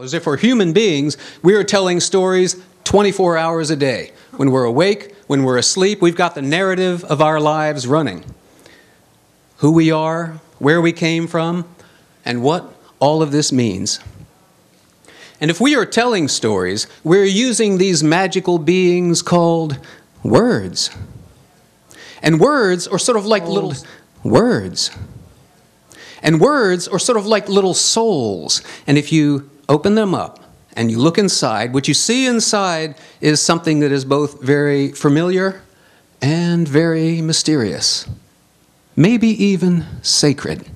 As if we're human beings, we are telling stories 24 hours a day. When we're awake, when we're asleep, we've got the narrative of our lives running. Who we are, where we came from, and what all of this means. And if we are telling stories, we're using these magical beings called words. And words are sort of like little words. And words are sort of like little souls. And if you open them up and you look inside, what you see inside is something that is both very familiar and very mysterious, maybe even sacred.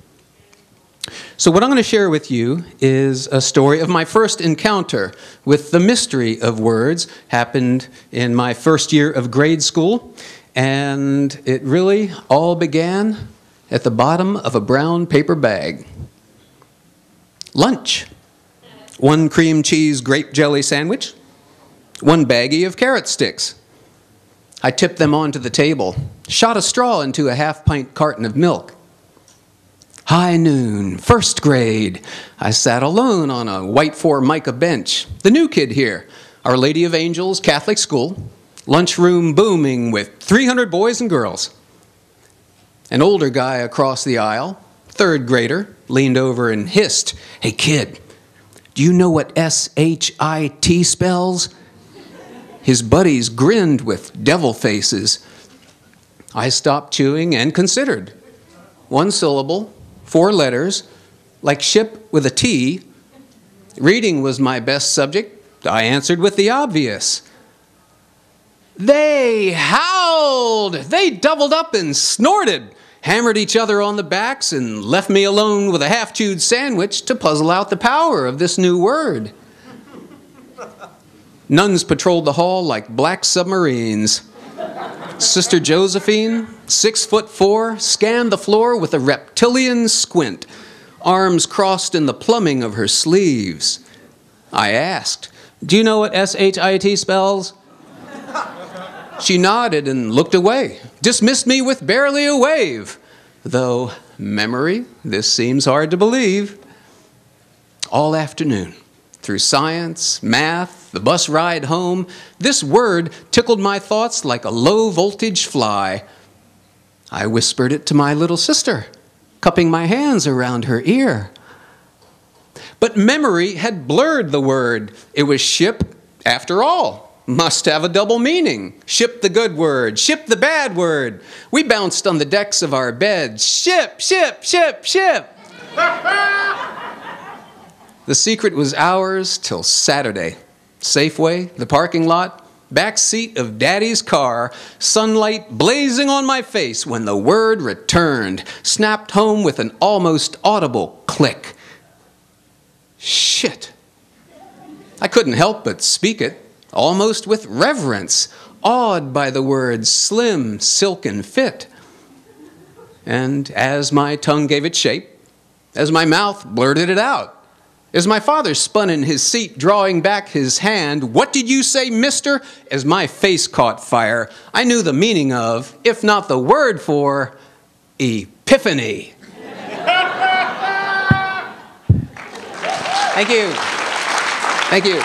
So what I'm going to share with you is a story of my first encounter with the mystery of words. Happened in my first year of grade school, and it really all began at the bottom of a brown paper bag. Lunch. 1 cream cheese grape jelly sandwich, 1 baggie of carrot sticks. I tipped them onto the table, shot a straw into a half-pint carton of milk. High noon, first grade. I sat alone on a white Formica bench. The new kid here, Our Lady of Angels Catholic School, lunchroom booming with 300 boys and girls. An older guy across the aisle, 3rd grader, leaned over and hissed, "Hey kid, do you know what S-H-I-T spells?" His buddies grinned with devil faces. I stopped chewing and considered. 1 syllable, 4 letters, like ship with a T. Reading was my best subject. I answered with the obvious. They howled. They doubled up and snorted, hammered each other on the backs, and left me alone with a half-chewed sandwich to puzzle out the power of this new word. Nuns patrolled the hall like black submarines. Sister Josephine, 6'4", scanned the floor with a reptilian squint, arms crossed in the plumbing of her sleeves. I asked, "Do you know what S-H-I-T spells?" She nodded and looked away, dismissed me with barely a wave. Though, memory, this seems hard to believe. All afternoon, through science, math, the bus ride home, this word tickled my thoughts like a low-voltage fly. I whispered it to my little sister, cupping my hands around her ear. But memory had blurred the word. It was ship after all. Must have a double meaning. Ship the good word, ship the bad word. We bounced on the decks of our beds. Ship, ship, ship, ship. The secret was ours till Saturday. Safeway, the parking lot, back seat of Daddy's car, sunlight blazing on my face when the word returned, snapped home with an almost audible click. Shit. I couldn't help but speak it, almost with reverence, awed by the word's slim, silken fit. And as my tongue gave it shape, as my mouth blurted it out, as my father spun in his seat, drawing back his hand, "What did you say, mister?" As my face caught fire, I knew the meaning of, if not the word for, epiphany. Thank you. Thank you.